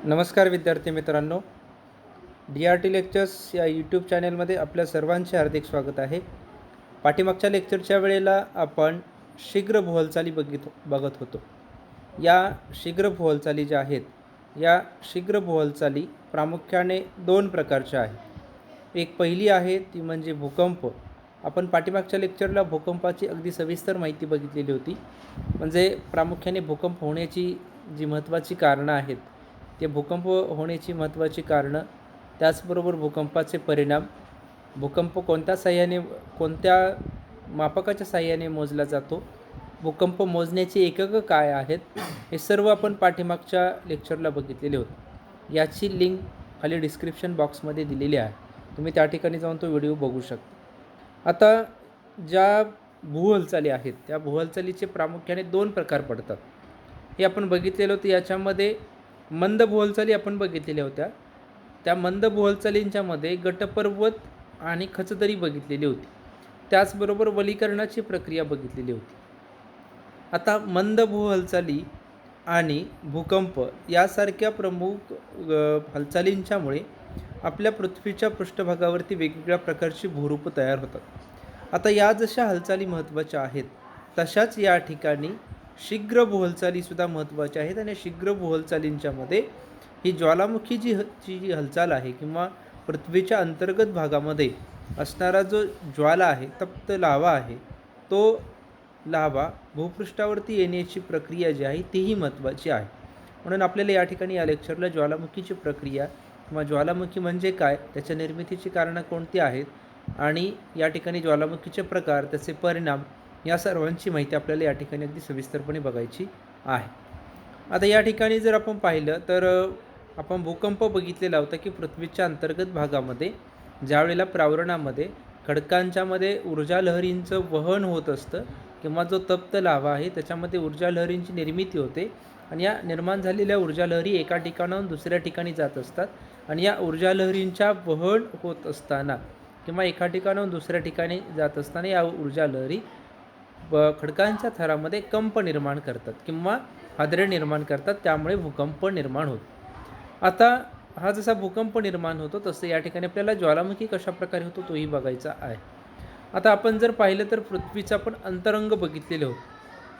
नमस्कार विद्यार्थी मित्रांनो, DRT लेक्चर्स या यूट्यूब चॅनलमध्ये आपल्या सर्वांचे हार्दिक स्वागत आहे. पाठीमागच्या लेक्चरच्या वेळेला आपण शीघ्र भूहालचाली बघत होतो. या शीघ्र भूहालचाली ज्या आहेत, या शीघ्र भूहालचाली प्रामुख्याने दोन प्रकारच्या आहेत. एक पहिली आहे ती म्हणजे भूकंप. आपण पाठीमागच्या लेक्चरला भूकंपाची अगदी सविस्तर माहिती बघितलेली होती. म्हणजे प्रामुख्याने भूकंप होण्याची जी महत्त्वाची कारणं आहेत, ते भूकंप होण्याची महत्त्वाची कारणं, त्याचबरोबर भूकंपाचे परिणाम, भूकंप कोणत्या मापकाच्या साहाय्याने मोजला जातो, भूकंप मोजण्याची एककं काय आहेत, हे सर्व आपण पाठीमागच्या लेक्चरला बघितलेले होते. याची लिंक खाली डिस्क्रिप्शन बॉक्समध्ये दिलेली आहे. तुम्ही त्या ठिकाणी जाऊन तो व्हिडिओ बघू शकता. आता ज्या भूहालचाली आहेत, त्या भूहालचालीचे प्रामुख्याने दोन प्रकार पडतात. हे आपण बघितलेलं होतं. याच्यामध्ये मंद भूहालचाली आपण बघितलेल्या होत्या. त्या मंद भूहालचालींच्यामध्ये गटपर्वत आणि खचदरी बघितलेली होती. त्याचबरोबर वलीकरणाची प्रक्रिया बघितलेली होती. आता मंद भूहालचाली आणि भूकंप यासारख्या प्रमुख हालचालींच्यामुळे आपल्या पृथ्वीच्या पृष्ठभागावरती वेगवेगळ्या प्रकारची भूरूपं तयार होतात. आता या जशा हालचाली महत्त्वाच्या आहेत, तशाच या ठिकाणी शीघ्र भूहालचालीसुद्धा महत्त्वाच्या आहेत. आणि शीघ्र भूहालचालींच्यामध्ये ही ज्वालामुखी जी हालचाल आहे किंवा पृथ्वीच्या अंतर्गत भागामध्ये असणारा जो ज्वाला आहे, तप्त लावा आहे, तो लावा भूपृष्ठावरती येण्याची प्रक्रिया जी आहे तीही महत्त्वाची आहे. म्हणून आपल्याला या ठिकाणी या लेक्चरला ज्वालामुखीची प्रक्रिया किंवा ज्वालामुखी म्हणजे काय, त्याच्या निर्मितीची कारणं कोणती आहेत आणि या ठिकाणी ज्वालामुखीचे प्रकार, त्याचे परिणाम, या सर्वांची माहिती आपल्याला या ठिकाणी अगदी सविस्तरपणे बघायची आहे. आता या ठिकाणी जर आपण पाहिलं तर आपण भूकंप बघितलेला होता की पृथ्वीच्या अंतर्गत भागामध्ये ज्यावेळेला प्रावरणामध्ये खडकांच्यामध्ये ऊर्जा लहरींचं वहन होत असतं किंवा जो तप्त लावा आहे त्याच्यामध्ये ऊर्जा लहरींची निर्मिती होते आणि या निर्माण झालेल्या ऊर्जा लहरी एका ठिकाणाहून दुसऱ्या ठिकाणी जात असतात. आणि या ऊर्जा लहरींच्या वहन होत असताना किंवा एका ठिकाणाहून दुसऱ्या ठिकाणी जात असताना या ऊर्जा लहरी खडकांच्या थरामध्ये कंप निर्माण करतात किंवा हादरे निर्माण करतात. त्यामुळे भूकंप निर्माण होतो. आता हा जसा भूकंप निर्माण होतो तसं या ठिकाणी आपल्याला ज्वालामुखी कशा प्रकारे होतो तोही बघायचा आहे. आता आपण जर पाहिलं तर पृथ्वीचा आपण अंतरंग बघितलेले होते.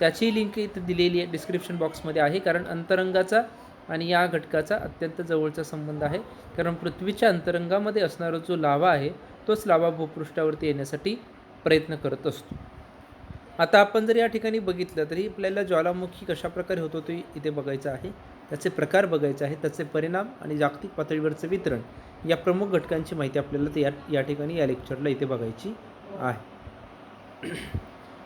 त्याची लिंक इथं दिलेली आहे डिस्क्रिप्शन बॉक्समध्ये आहे. कारण अंतरंगाचा आणि या घटकाचा अत्यंत जवळचा संबंध आहे. कारण पृथ्वीच्या अंतरंगामध्ये असणारा जो लावा आहे तोच लावा भूपृष्ठावरती येण्यासाठी प्रयत्न करत असतो. आता आपण जर या ठिकाणी बघितलं तरी आपल्याला ज्वालामुखी कशा प्रकारे होतो ते इथे बघायचं आहे. त्याचे प्रकार बघायचे आहेत, त्याचे परिणाम आणि जागतिक पातळीवरचं वितरण, या प्रमुख घटकांची माहिती आपल्याला या ठिकाणी या लेक्चरला इथे बघायची आहे.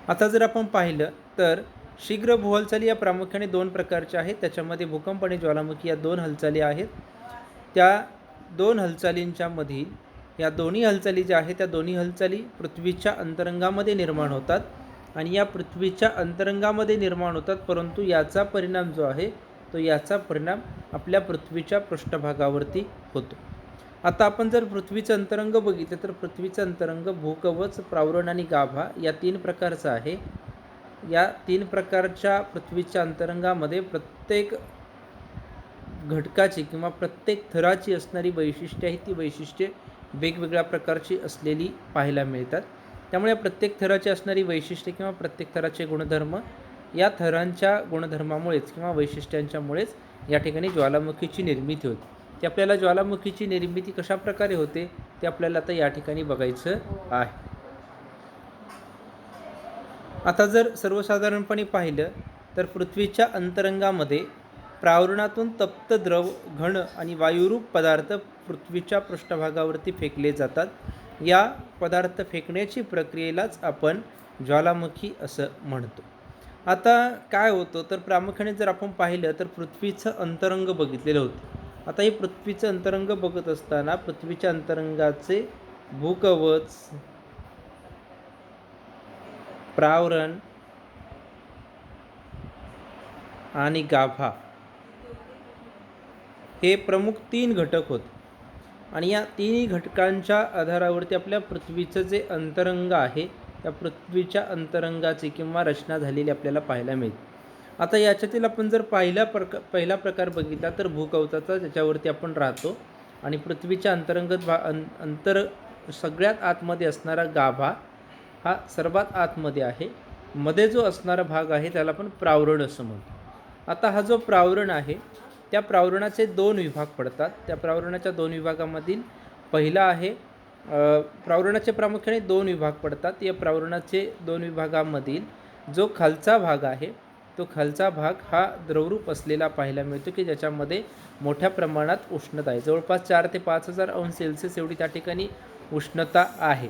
आता जर आपण पाहिलं तर शीघ्र भूहालचाली या प्रामुख्याने दोन प्रकारच्या आहेत. त्याच्यामध्ये भूकंप आणि ज्वालामुखी या दोन हालचाली आहेत. त्या दोन हालचालींच्या मधील या दोन्ही हालचाली ज्या आहेत त्या दोन्ही हालचाली पृथ्वीच्या अंतरंगामध्ये निर्माण होतात आणि या पृथ्वीच्या अंतरंगामध्ये निर्माण होतात. परंतु याचा परिणाम जो आहे तो याचा परिणाम आपल्या पृथ्वीच्या पृष्ठभागावरती होतो. आता आपण जर पृथ्वीचं अंतरंग बघितलं तर पृथ्वीचं अंतरंग भूकवच, प्रावरण आणि गाभा या तीन प्रकारचं आहे. या तीन प्रकारच्या पृथ्वीच्या अंतरंगामध्ये प्रत्येक घटकाची किंवा प्रत्येक थराची असणारी वैशिष्ट्ये आहेत, ती वैशिष्ट्ये वेगवेगळ्या प्रकारची असलेली पाहायला मिळतात. त्यामुळे प्रत्येक थराची असणारी वैशिष्ट्ये किंवा प्रत्येक थराचे गुणधर्म, या थरांच्या गुणधर्मामुळेच किंवा वैशिष्ट्यांच्यामुळेच या ठिकाणी ज्वालामुखीची निर्मिती होते. ते आपल्याला ज्वालामुखीची निर्मिती कशा प्रकारे होते ते आपल्याला आता या ठिकाणी बघायचं आहे. आता जर सर्वसाधारणपणे पाहिलं तर पृथ्वीच्या अंतरंगामध्ये प्रावरणातून तप्त द्रव, घन आणि वायुरूप पदार्थ पृथ्वीच्या पृष्ठभागावरती फेकले जातात. या पदार्थ फेकण्याची प्रक्रियेलाच आपण ज्वालामुखी असं म्हणतो. आता काय होतं तर प्रामुख्याने जर आपण पाहिलं तर पृथ्वीचं अंतरंग बघितलेलं होतं. आता हे पृथ्वीचं अंतरंग बघत असताना पृथ्वीच्या अंतरंगाचे भूकवच, प्रावरण आणि गाभा हे प्रमुख तीन घटक होते. आणि या तिन्ही घटकांच्या आधारावरती आपल्या पृथ्वीचं जे अंतरंग आहे त्या पृथ्वीच्या अंतरंगाची किंवा रचना झालेली आपल्याला पाहायला मिळते. आता याच्यातील आपण जर पहिला प्रकार बघितला तर भूकवचाचा, ज्याच्यावरती आपण राहतो आणि पृथ्वीच्या अंतर्गत अंतर सगळ्यात आतमध्ये असणारा गाभा हा सर्वात आतमध्ये आहे. मध्ये जो असणारा भाग आहे त्याला आपण प्रावरण असं म्हणतो. आता हा जो प्रावरण आहे त्या प्रावरणाचे 2 विभाग पडतात. त्या प्रावरणाच्या 2 विभागामधील पहिला आहे प्रावरणाचे प्रामुख्याने 2 विभाग पडतात. या प्रावरणाचे 2 विभागामधील जो खालचा भाग आहे तो खालचा भाग हा द्रवरूप असलेला पाहायला मिळतो, की ज्याच्यामध्ये मोठ्या प्रमाणात उष्णता आहे. जवळपास 4 ते 5,000 अंश सेल्सिअस एवढी त्या ठिकाणी उष्णता आहे.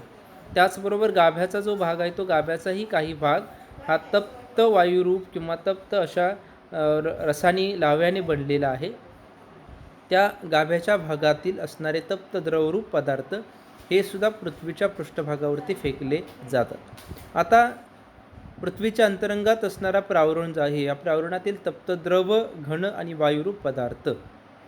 त्याचबरोबर गाभ्याचा जो भाग आहे तो गाभ्याचाही काही भाग हा तप्त वायुरूप किंवा तप्त अशा रसायनी लाव्याने बनलेला आहे. त्या गाभ्याच्या भागातील असणारे तप्त द्रवरूप पदार्थ हे सुद्धा पृथ्वीच्या पृष्ठभागावरती फेकले जातात. आता पृथ्वीच्या अंतरंगात असणारा प्रावरण जो आहे या प्रावरणातील तप्त द्रव, घन आणि वायुरूप पदार्थ.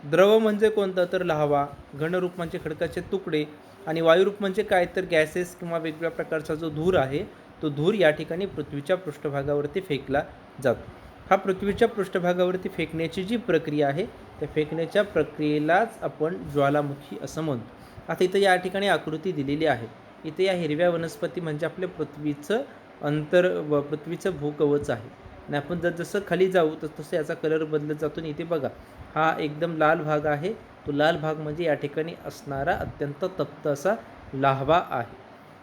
द्रव म्हणजे कोणतं तर लाव्हा, घनरूप म्हणजे खडकाचे तुकडे आणि वायुरूप म्हणजे काय तर गॅसेस किंवा वेगवेगळ्या प्रकारचा जो धूर आहे तो धूर या ठिकाणी पृथ्वीच्या पृष्ठभागावरती फेकला जातो. हा पृथ्वीच्या पृष्ठभागावरती फेकण्याची जी प्रक्रिया आहे त्या फेकण्याच्या प्रक्रियेलाच आपण ज्वालामुखी असं म्हणतो. आता इथं या ठिकाणी आकृती दिलेली आहे. इथे या हिरव्या वनस्पती म्हणजे आपल्या पृथ्वीचं पृथ्वीचं भूकवच आहे आणि आपण जसं खाली जाऊ तसं याचा कलर बदलत जातो. इथे बघा हा एकदम लाल भाग आहे. तो लाल भाग म्हणजे या ठिकाणी असणारा अत्यंत तप्त असा लाव्हा आहे.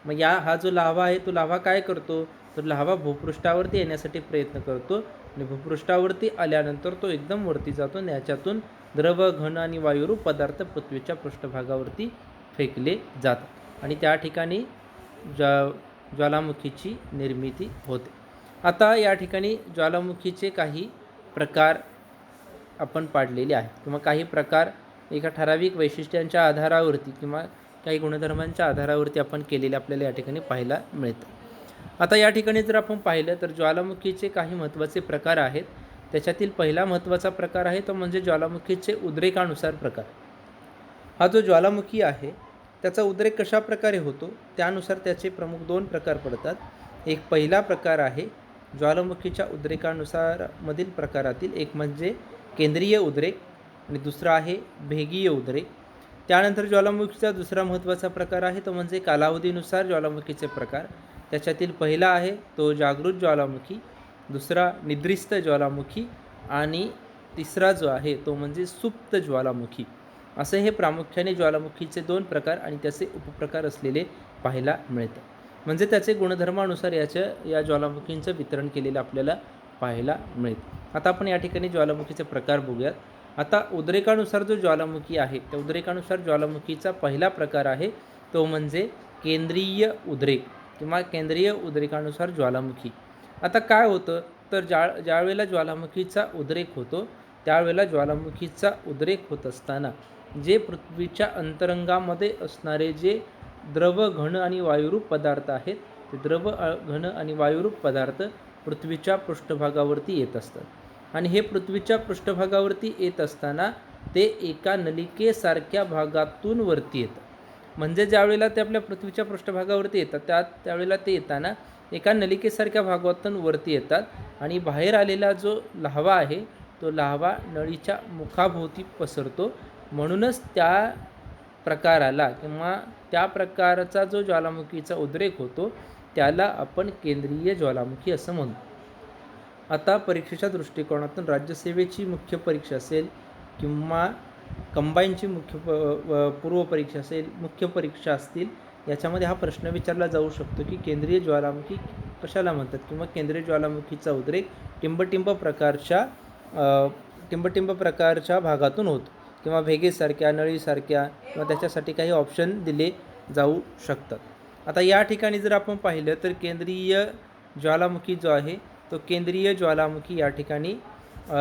मग हा जो लाव्हा आहे तो लाव्हा काय करतो तर लाव्हा भूपृष्ठावरती येण्यासाठी प्रयत्न करतो आणि भूपृष्ठावरती आल्यानंतर तो एकदम वरती जातो आणि याच्यातून द्रव, घन आणि वायुरूप पदार्थ पृथ्वीच्या पृष्ठभागावरती फेकले जातात आणि त्या ठिकाणी ज्वालामुखीची निर्मिती होते. आता या ठिकाणी ज्वालामुखीचे काही प्रकार आपण पाडलेले आहेत किंवा काही प्रकार एका ठराविक वैशिष्ट्यांच्या आधारावरती किंवा काही गुणधर्मांच्या आधारावरती आपण केलेले आपल्याला या ठिकाणी पाहायला मिळतं. आता या ठिकाणी जर आपण पाहिलं तर ज्वालामुखीचे काही महत्त्वाचे प्रकार आहेत. त्याच्यातील पहिला महत्त्वाचा प्रकार आहे तो म्हणजे ज्वालामुखीचे उद्रेकानुसार प्रकार. हा जो ज्वालामुखी आहे त्याचा उद्रेक कशा प्रकारे होतो त्यानुसार त्याचे प्रमुख 2 प्रकार पडतात. एक पहिला प्रकार आहे ज्वालामुखीच्या उद्रेकानुसार मधील प्रकारातील एक म्हणजे केंद्रीय उद्रेक आणि दुसरा आहे भेगीय उद्रेक. त्यानंतर ज्वालामुखीचा दुसरा महत्त्वाचा प्रकार आहे तो म्हणजे कालावधीनुसार ज्वालामुखीचे प्रकार. त्याच्यातील पहिला आहे तो जागृत ज्वालामुखी, दुसरा निद्रिस्त ज्वालामुखी आणि तिसरा जो आहे तो म्हणजे सुप्त ज्वालामुखी. असे हे प्रामुख्याने ज्वालामुखीचे 2 प्रकार आणि त्याचे उपप्रकार असलेले पाहायला मिळतं. म्हणजे त्याचे गुणधर्मानुसार या ज्वालामुखींचं वितरण केलेलं आपल्याला पाहायला मिळतं. आता आपण या ठिकाणी ज्वालामुखीचे प्रकार बघूयात. आता उद्रेकानुसार जो ज्वालामुखी आहे त्या उद्रेकानुसार ज्वालामुखीचा पहिला प्रकार आहे तो म्हणजे केंद्रीय उद्रेक किंवा केंद्रीय उद्रेकानुसार ज्वालामुखी. आता काय होतं तर ज्यावेळेला ज्वालामुखीचा उद्रेक होतो त्यावेळेला ज्वालामुखीचा उद्रेक होत असताना जे पृथ्वीच्या अंतरंगामध्ये असणारे जे द्रव, घन आणि वायुरूप पदार्थ आहेत ते द्रव, घन आणि वायुरूप पदार्थ पृथ्वीच्या पृष्ठभागावरती येत असतात आणि हे पृथ्वीच्या पृष्ठभागावरती येत असताना ते एका नलिकेसारख्या भागातून वरती येतं. म्हणजे ज्यावेळेला ते आपल्या पृथ्वीच्या पृष्ठभागावरती येतात त्यावेळेला ते येताना एका नलिकेसारख्या भागातून वरती येतात आणि बाहेर आलेला जो लाव्हा आहे तो लाव्हा नळीच्या मुखाभोवती पसरतो. म्हणूनच त्या प्रकाराला किंवा त्या प्रकारचा जो ज्वालामुखीचा उद्रेक होतो त्याला आपण केंद्रीय ज्वालामुखी असं म्हणतो. आता परीक्षेच्या दृष्टिकोनातून राज्यसेवेची मुख्य परीक्षा असेल किंवा कंबाईनची पूर्व परीक्षा असेल, मुख्य परीक्षा असतील याच्यामध्ये हा प्रश्न विचारला जाऊ शकतो की केंद्रीय ज्वालामुखी कशाला म्हणतात किंवा केंद्रीय ज्वालामुखीचा उद्रेक टिंबटिंब प्रकारच्या भागातून होतो किंवा भेगेसारख्या, नळीसारख्या किंवा त्याच्यासाठी काही ऑप्शन दिले जाऊ शकतात. आता या ठिकाणी जर आपण पाहिलं तर केंद्रीय ज्वालामुखी जो आहे तो केंद्रीय ज्वालामुखी या ठिकाणी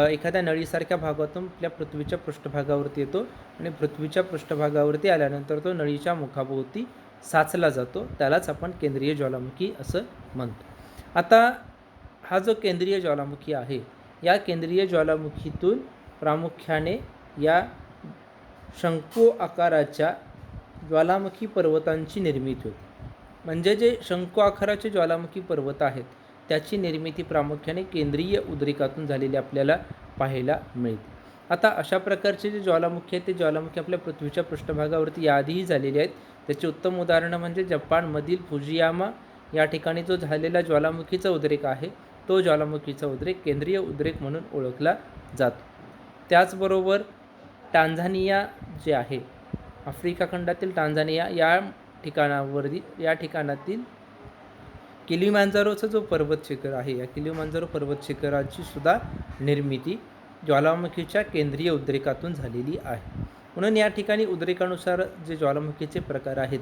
एखाद्या नळीसारख्या भागातून आपल्या पृथ्वीच्या पृष्ठभागावरती येतो आणि पृथ्वीच्या पृष्ठभागावरती आल्यानंतर तो नळीच्या मुखाभोवती साचला जातो. त्यालाच आपण केंद्रीय ज्वालामुखी असं म्हणतो. आता हा जो केंद्रीय ज्वालामुखी आहे या केंद्रीय ज्वालामुखीतून प्रामुख्याने या शंकू आकाराच्या ज्वालामुखी पर्वतांची निर्मिती होते. म्हणजे जे शंकू आकाराचे ज्वालामुखी पर्वत आहेत त्याची निर्मिती प्रामुख्याने केंद्रीय उद्रेकातून झालेली आपल्याला पाहायला मिळते. आता अशा प्रकारचे जे ज्वालामुखी आहेत ते ज्वालामुखी आपल्या पृथ्वीच्या पृष्ठभागावरती याआधीही झालेले आहेत. त्याचे उत्तम उदाहरणं म्हणजे जपानमधील फुजियामा या ठिकाणी जो झालेला ज्वालामुखीचा उद्रेक आहे तो ज्वालामुखीचा उद्रेक केंद्रीय उद्रेक म्हणून ओळखला जातो. त्याचबरोबर टांझानिया जे आहे, आफ्रिका खंडातील टांझानिया या ठिकाणातील किलिमांजारोचा जो पर्वत शिखर आहे, या किलिमांजारो पर्वत शिखराची सुद्धा निर्मिती ज्वालामुखीच्या केंद्रीय उद्रेकातून झालेली आहे. म्हणून या ठिकाणी उद्रेकानुसार जे ज्वालामुखीचे प्रकार आहेत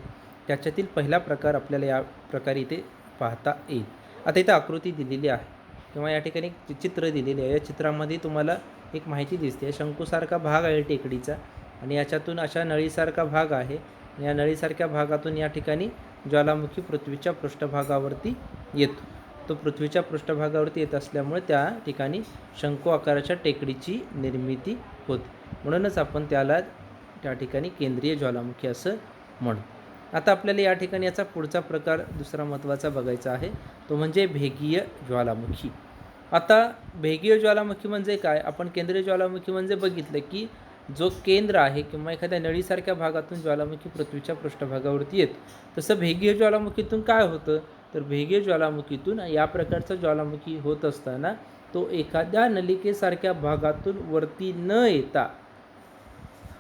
त्याच्यातील पहिला प्रकार आपल्याला या प्रकारे इथे पाहता येईल. आता इथे आकृती दिलेली आहे किंवा या ठिकाणी एक चित्र दिलेले आहे. या चित्रामध्ये तुम्हाला एक माहिती दिसते, शंकूसारखा भाग आहे टेकडीचा आणि याच्यातून अशा नळीसारखा भाग आहे. या नळीसारख्या भागातून या ठिकाणी ज्वालामुखी पृथ्वीच्या पृष्ठभागावरती येतो. तो पृथ्वीच्या पृष्ठभागावरती येत असल्यामुळे त्या ठिकाणी शंकू आकाराच्या टेकडीची निर्मिती होते. म्हणूनच आपण त्याला त्या ठिकाणी केंद्रीय ज्वालामुखी असं म्हणू. आता आपल्याला या ठिकाणी याचा पुढचा प्रकार दुसरा महत्त्वाचा बघायचा आहे, तो म्हणजे भेगीय ज्वालामुखी. आता भेगीय ज्वालामुखी म्हणजे काय? आपण केंद्रीय ज्वालामुखी म्हणजे बघितलं की जो केंद्र आहे किंवा एखाद्या नळीसारख्या भागातून ज्वालामुखी पृथ्वीच्या पृष्ठभागावरती येतो. तसं भेगीय ज्वालामुखीतून काय होतं, तर भेगीय ज्वालामुखीतून या प्रकारचा ज्वालामुखी होत असताना तो एखाद्या नलिकेसारख्या भागातून वरती न येता,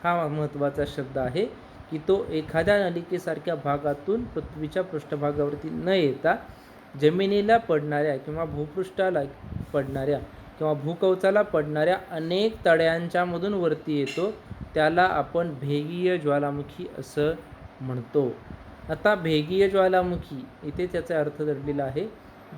हा महत्त्वाचा शब्द आहे की तो एखाद्या नलिकेसारख्या भागातून पृथ्वीच्या पृष्ठभागावरती न येता जमिनीला पडणाऱ्या किंवा भूपृष्ठाला पडणाऱ्या किंवा भूकवचाला पडणाऱ्या अनेक तड्यांच्यामधून वरती येतो, त्याला आपण भेगीय ज्वालामुखी असं म्हणतो. आता भेगीय ज्वालामुखी इथे त्याचा अर्थ दडलेला आहे.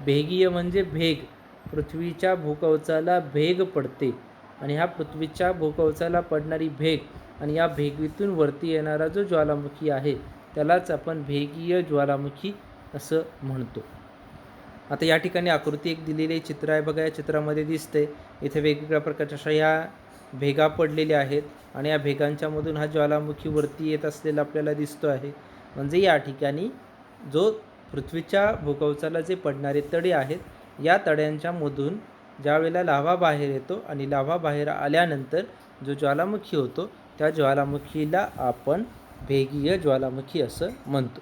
भेगीय म्हणजे भेग, पृथ्वीच्या भूकवचाला भेग पडते आणि ह्या पृथ्वीच्या भूकवचाला पडणारी भेग आणि या भेगीतून वरती येणारा जो ज्वालामुखी आहे त्यालाच आपण भेगीय ज्वालामुखी असं म्हणतो. आता या ठिकाणी आकृती एक दिलेली चित्र आहे बघा. या चित्रामध्ये दिसते इथे वेगवेगळ्या प्रकारच्या अशा ह्या भेगा पडलेल्या आहेत आणि या भेगांच्यामधून हा ज्वालामुखी वरती येत असलेला आपल्याला दिसतो आहे. म्हणजे या ठिकाणी जो पृथ्वीच्या भूकवचाला जे पडणारे तडे आहेत या तड्यांच्यामधून ज्यावेळेला लाव्हा बाहेर येतो आणि लाव्हा बाहेर आल्यानंतर जो ज्वालामुखी होतो त्या ज्वालामुखीला आपण भेगीय ज्वालामुखी असं म्हणतो.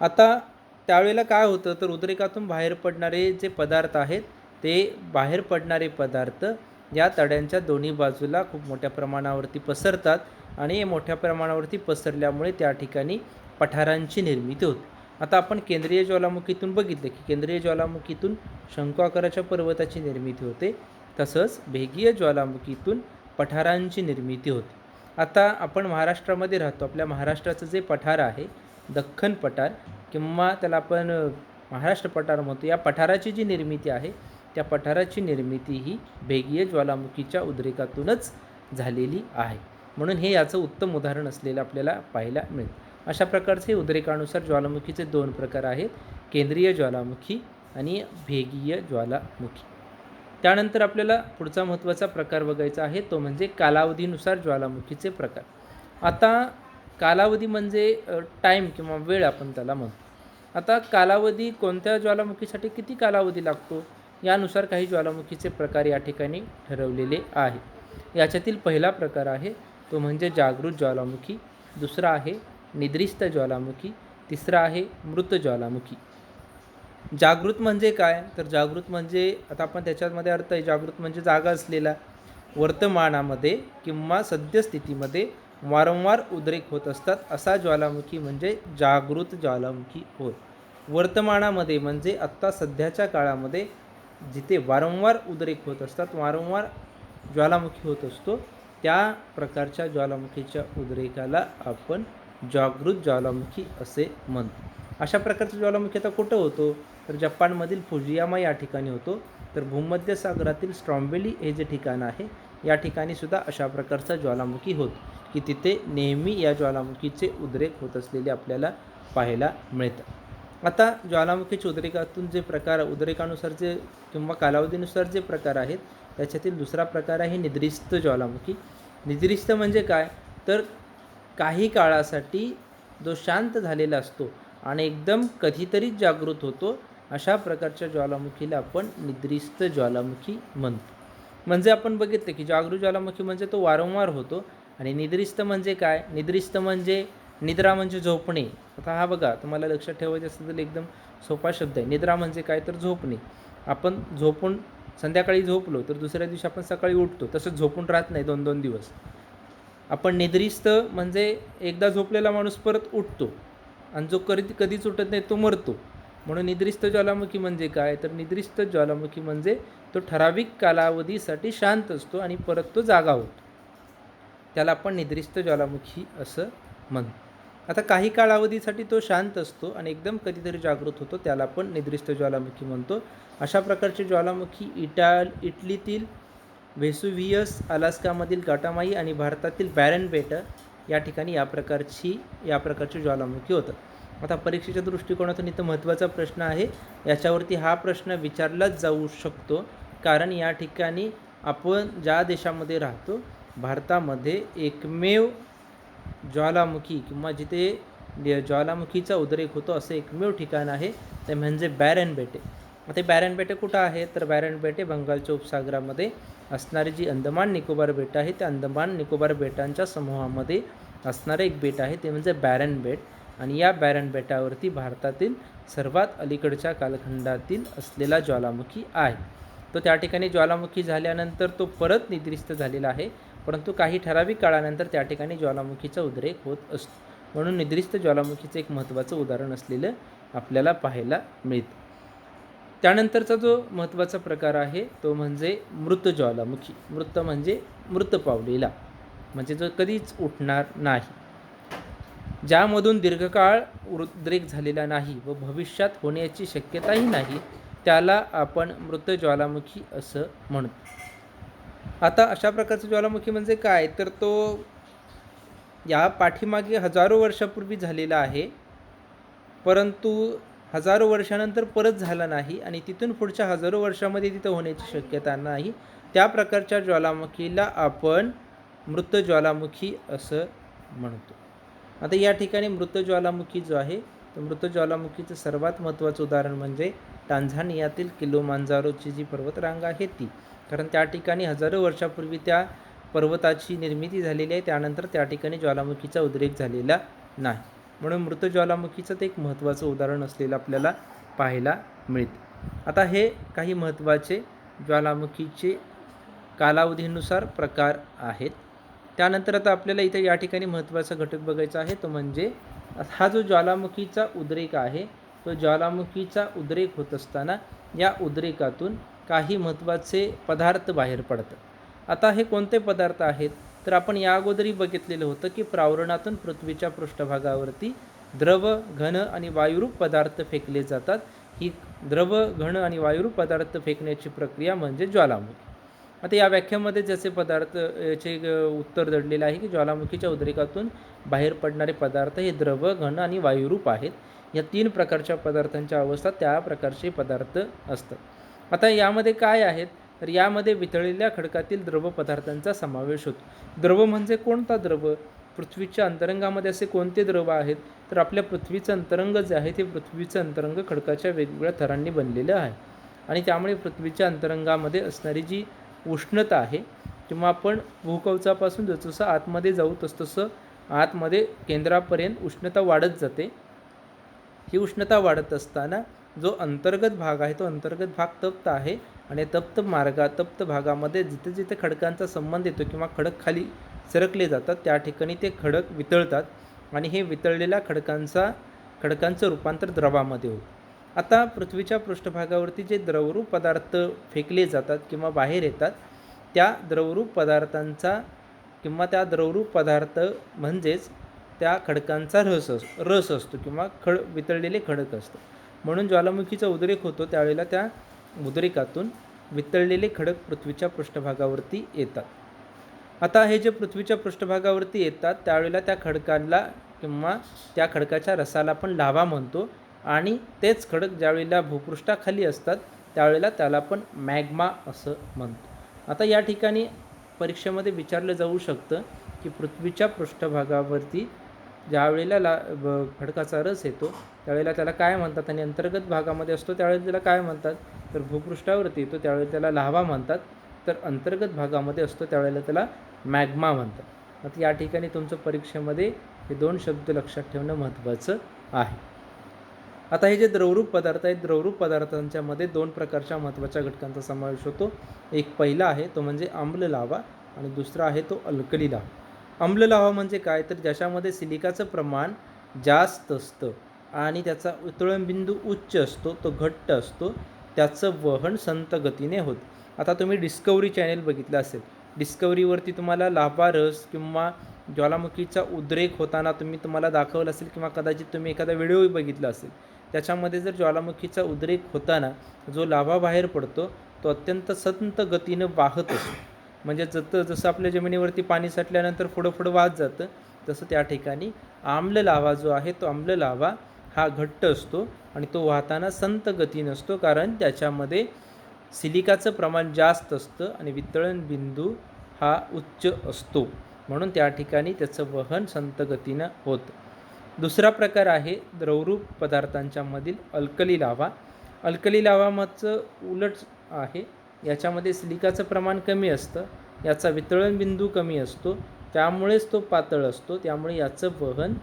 आता त्यावेळेला काय होतं, तर उद्रेकातून बाहेर पडणारे जे पदार्थ आहेत ते बाहेर पडणारे पदार्थ या तड्यांच्या दोन्ही बाजूला खूप मोठ्या प्रमाणावरती पसरतात आणि मोठ्या प्रमाणावरती पसरल्यामुळे त्या ठिकाणी पठारांची निर्मिती होते. आता आपण केंद्रीय ज्वालामुखीतून बघितलं की केंद्रीय ज्वालामुखीतून शंकू आकाराच्या पर्वताची निर्मिती होते, तसंच भेगीय ज्वालामुखीतून पठारांची निर्मिती होते. आता आपण महाराष्ट्रामध्ये राहतो. आपल्या महाराष्ट्राचं जे पठार आहे दख्खन पठार किंवा त्याला आपण महाराष्ट्र पठार म्हणतो, या पठाराची जी निर्मिती आहे त्या पठाराची निर्मिती ही भेगीय ज्वालामुखीच्या उद्रेकातूनच झालेली आहे. म्हणून हे याचं उत्तम उदाहरण असलेलं आपल्याला पाहायला मिळेल. अशा प्रकारचे उद्रेकानुसार ज्वालामुखीचे दोन प्रकार आहेत, केंद्रीय ज्वालामुखी आणि भेगीय ज्वालामुखी. त्यानंतर आपल्याला पुढचा महत्त्वाचा प्रकार बघायचा आहे, तो म्हणजे कालावधीनुसार ज्वालामुखीचे प्रकार. आता कालावधी म्हणजे टाईम किंवा वेळ आपण त्याला म्हणतो. आता कालावधी कोणत्या ज्वालामुखीसाठी किती कालावधी लागतो यानुसार काही ज्वालामुखीचे प्रकार या ठिकाणी ठरवलेले आहे. याच्यातील पहिला प्रकार आहे तो म्हणजे जागृत ज्वालामुखी, दुसरा आहे निद्रिस्त ज्वालामुखी, तिसरा आहे मृत ज्वालामुखी. जागृत म्हणजे काय, तर जागृत म्हणजे आता आपण त्याच्यामध्ये अर्थ आहे, जागृत म्हणजे जागा असलेला, वर्तमानामध्ये किंवा सद्यस्थितीमध्ये वारंवार उद्रेक होत असतात असा ज्वालामुखी म्हणजे जागृत ज्वालामुखी होय. वर्तमानामध्ये म्हणजे आत्ता सध्याच्या काळामध्ये जिथे वारंवार उद्रेक होत असतात, वारंवार ज्वालामुखी होत असतो, त्या प्रकारच्या ज्वालामुखीच्या उद्रेकाला आपण जागृत ज्वालामुखी असे म्हणतो. अशा प्रकारचा ज्वालामुखी आता कुठं होतो, तर जपानमधील फुजियामा या ठिकाणी होतो. तर भूमध्य सागरातील स्ट्रॉम्बेली हे जे ठिकाण आहे या ठिकाणी सुद्धा अशा प्रकारचा ज्वालामुखी होतो की तिथे नेहमी या ज्वालामुखीचे उद्रेक होत असलेले आपल्याला पाहायला मिळतात. आता ज्वालामुखीच्या उद्रेकातून जे प्रकार उद्रेकानुसार जे किंवा कालावधीनुसार जे प्रकार आहेत त्याच्यातील दुसरा प्रकार आहे निद्रिस्त ज्वालामुखी. निद्रिस्त म्हणजे काय, तर काही काळासाठी जो शांत झालेला असतो आणि एकदम कधीतरी जागृत होतो अशा प्रकारच्या ज्वालामुखीला आपण निद्रिस्त ज्वालामुखी म्हणतो. म्हणजे आपण बघितलं की जागृत ज्वालामुखी म्हणजे तो वारंवार होतो आणि निद्रिस्त म्हणजे काय? निद्रिस्त म्हणजे निद्रा म्हणजे झोपणे. आता हा बघा, तुम्हाला लक्षात ठेवायचं असेल तर एकदम सोपा शब्द आहे. निद्रा म्हणजे काय? तर झोपणे. आपण झोपून संध्याकाळी झोपलो तर दुसऱ्या दिवशी आपण सकाळी उठतो, तसंच झोपून राहत नाही 2-2 दिवस. आपण निद्रिस्त म्हणजे एकदा झोपलेला माणूस परत उठतो आणि जो कधीच उठत नाही तो मरतो. म्हणून निद्रिस्त ज्वालामुखी म्हणजे काय? तर निद्रिस्त ज्वालामुखी म्हणजे तो ठराविक कालावधीसाठी शांत असतो आणि परत तो जागा होतो. त्याला आपण निद्रिस्त ज्वालामुखी असं म्हणतो. आता काही कालावधीसाठी तो शांत असतो आणि एकदम कधीतरी जागृत होतो, त्याला आपण निद्रिस्त ज्वालामुखी म्हणतो. अशा प्रकारचे ज्वालामुखी इटलीतील वेसुव्हियस, अलास्कामधील काटामाई आणि भारतातील बॅरन बेट या ठिकाणी या प्रकारची ज्वालामुखी होतं. आता परीक्षेच्या दृष्टिकोनातून इथं महत्त्वाचा प्रश्न आहे. याच्यावरती हा प्रश्न विचारलाच जाऊ शकतो, कारण या ठिकाणी आपण ज्या देशामध्ये राहतो, भारतामध्ये एकमेव ज्वालामुखी किंवा जिथे ज्वालामुखीचा उद्रेक होतो असं एकमेव ठिकाण आहे, ते म्हणजे बॅरन बेटे. आता बॅरन बेटे कुठं आहे? तर बॅरन बेटे बंगालच्या उपसागरामध्ये असणारी जी अंदमान निकोबार बेट आहे, त्या अंदमान निकोबार बेटांच्या समूहामध्ये असणारं एक बेट आहे, ते म्हणजे बॅरन बेट. आणि या बॅरन बेटावरती भारतातील सर्वात अलीकडच्या कालखंडातील असलेला ज्वालामुखी आहे. तो त्या ठिकाणी ज्वालामुखी झाल्यानंतर तो परत निद्रिस्त झालेला आहे, परंतु काही ठराविक काळानंतर त्या ठिकाणी ज्वालामुखीचा उद्रेक होत असतो. म्हणून निद्रिस्त ज्वालामुखीचं एक महत्त्वाचं उदाहरण असलेलं आपल्याला पाहायला मिळतं. त्यानंतरचा जो महत्त्वाचा प्रकार आहे तो म्हणजे मृत ज्वालामुखी. मृत म्हणजे मृत पावलेला, म्हणजे जो कधीच उठणार नाही, ज्यामधून दीर्घकाळ उद्रेक झालेला नाही व भविष्यात होण्याची शक्यताही नाही, त्याला आपण मृत ज्वालामुखी असं म्हणतो. आता अशा प्रकारचा ज्वालामुखी म्हणजे काय? तर तो या पाठीमागे हजारो वर्षापूर्वी झालेला आहे, परंतु हजारो वर्षानंतर परत झाला नाही आणि तिथून पुढच्या हजारो वर्षामध्ये तिथं होण्याची शक्यता नाही. त्या प्रकारच्या ज्वालामुखीला आपण मृत ज्वालामुखी असं म्हणतो. आता या ठिकाणी मृत ज्वालामुखी जो आहे, तर मृत ज्वालामुखीचं सर्वात महत्त्वाचं उदाहरण म्हणजे टांझानियातील किलिमांजारोची जी पर्वतरांग आहे ती. कारण त्या ठिकाणी हजारो वर्षापूर्वी त्या पर्वताची निर्मिती झालेली आहे, त्यानंतर त्या ठिकाणी ज्वालामुखीचा उद्रेक झालेला नाही. म्हणून मृत ज्वालामुखीचं ते एक महत्त्वाचं उदाहरण असलेलं आपल्याला पाहायला मिळते. आता हे काही महत्त्वाचे ज्वालामुखीचे कालावधीनुसार प्रकार आहेत. त्यानंतर आता आपल्याला इथे या ठिकाणी महत्त्वाचा घटक बघायचा आहे, तो म्हणजे हा जो ज्वालामुखीचा उद्रेक आहे, तो ज्वालामुखीचा उद्रेक होत असताना या उद्रेकातून काही महत्त्वाचे पदार्थ बाहेर पडतात. आता हे कोणते पदार्थ आहेत? तर आपण या अगोदरही बघितलेलं होतं की प्रावरणातून पृथ्वीच्या पृष्ठभागावरती द्रव, घन आणि वायुरूप पदार्थ फेकले जातात. ही द्रव, घन आणि वायुरूप पदार्थ फेकण्याची प्रक्रिया म्हणजे ज्वालामुखी. आता या व्याख्यामध्ये जसे पदार्थ याचे उत्तर दडलेलं आहे की ज्वालामुखीच्या उद्रेकातून बाहेर पडणारे पदार्थ हे द्रव, घन आणि वायुरूप आहेत. या 3 प्रकारच्या पदार्थांच्या अवस्था त्या प्रकारचे पदार्थ असतात. आता यामध्ये काय आहेत? तर यामध्ये वितळलेल्या खडकातील द्रव पदार्थांचा समावेश होतो. द्रव म्हणजे कोणता द्रव? पृथ्वीच्या अंतरंगामध्ये असे कोणते द्रव आहेत? तर आपल्या पृथ्वीचं अंतरंग जे आहे ते पृथ्वीचं अंतरंग खडकाच्या वेगवेगळ्या थरांनी बनलेलं आहे आणि त्यामुळे पृथ्वीच्या अंतरंगामध्ये असणारी जी उष्णता आहे, किंवा आपण भूकवचापासून जसं आतमध्ये जाऊ तसं आतमध्ये केंद्रापर्यंत उष्णता वाढत जाते. ही उष्णता वाढत असताना जो अंतर्गत भाग आहे तो अंतर्गत भाग तप्त आहे आणि तप्त भागामध्ये जिथे जिथे खडकांचा संबंध येतो किंवा खडक खाली सरकले जातात त्या ठिकाणी ते खडक वितळतात आणि हे वितळलेल्या खडकांचं रूपांतर द्रवामध्ये होतं. आता पृथ्वीच्या पृष्ठभागावरती जे द्रवरूप पदार्थ फेकले जातात किंवा बाहेर येतात, त्या द्रवरूप पदार्थांचा किंवा त्या द्रवरूप पदार्थ म्हणजेच त्या खडकांचा रस असतो किंवा वितळलेले खडक असतं. म्हणून ज्वालामुखीचा उद्रेक होतो त्यावेळेला त्या उद्रेकातून वितळलेले खडक पृथ्वीच्या पृष्ठभागावरती येतात. आता हे जे पृथ्वीच्या पृष्ठभागावरती येतात त्यावेळेला त्या खडकाला किंवा त्या खडकाच्या रसाला आपण लाव्हा म्हणतो आणि तेच खडक ज्यावेळेला भूपृष्ठाखाली असतात त्यावेळेला त्याला आपण मॅग्मा असं म्हणतो. आता या ठिकाणी परीक्षेमध्ये विचारलं जाऊ शकतं की पृथ्वीच्या पृष्ठभागावरती ज्यावेळेला खडकाचा रस येतो त्यावेळेला त्याला काय म्हणतात, आणि अंतर्गत भागामध्ये असतो त्यावेळेला त्याला काय म्हणतात, तर भूपृष्ठावरती येतो त्यावेळेला त्याला लाव्हा म्हणतात, तर अंतर्गत भागामध्ये असतो त्यावेळेला त्याला मॅग्मा म्हणतात. आता या ठिकाणी तुमचं परीक्षेमध्ये हे 2 शब्द लक्षात ठेवणं महत्त्वाचं आहे. आता हे जे द्रवरूप पदार्थ आहेत, द्रवरूप पदार्थांच्या मध्ये 2 प्रकारच्या महत्त्वाच्या घटकांचा समावेश होतो. एक पहिला आहे तो म्हणजे आम्ल लाव्हा आणि दुसरा आहे तो अल्कली लाव्हा. आम्ल लाव्हा म्हणजे काय, तर ज्याच्यामध्ये सिलिकाचं प्रमाण जास्त असतं आणि त्याचा उतळण बिंदू उच्च असतो, तो घट्ट असतो, त्याचं वहन संत गतीने होतं. आता तुम्ही डिस्कवरी चॅनेल बघितलं असेल, डिस्कवरीवरती तुम्हाला लाव्हा रस किंवा ज्वालामुखीचा उद्रेक होताना तुम्हाला दाखवलं असेल किंवा कदाचित तुम्ही एखादा व्हिडिओही बघितला असेल. त्याच्यामध्ये जर ज्वालामुखीचा उद्रेक होताना जो लाव्हा बाहेर पडतो तो अत्यंत संत गतीनं वाहत असतो. म्हणजे जसं आपल्या जमिनीवरती पाणी साठल्यानंतर पुढं वाहत जातं, तसं त्या ठिकाणी आम्ल लाव्हा जो आहे तो आम्ल लाव्हा हा घट्ट असतो आणि तो वाहताना संत गतीनं असतो, कारण त्याच्यामध्ये सिलिकाचं प्रमाण जास्त असतं आणि वितळण बिंदू हा उच्च असतो, म्हणून त्या ठिकाणी त्याचं वहन संत गतीनं होतं. दुसरा प्रकार आहे द्रवरूप पदार्थांच्या मधील अल्कली लाव्हा. अल्कली लाव्हाचं उलट आहे, याच्यामध्ये सिलिकाचं प्रमाण कमी असतं, याचा वितळण बिंदू कमी असतो, त्यामुळेच तो पातळ असतो, त्यामुळे याचं वहन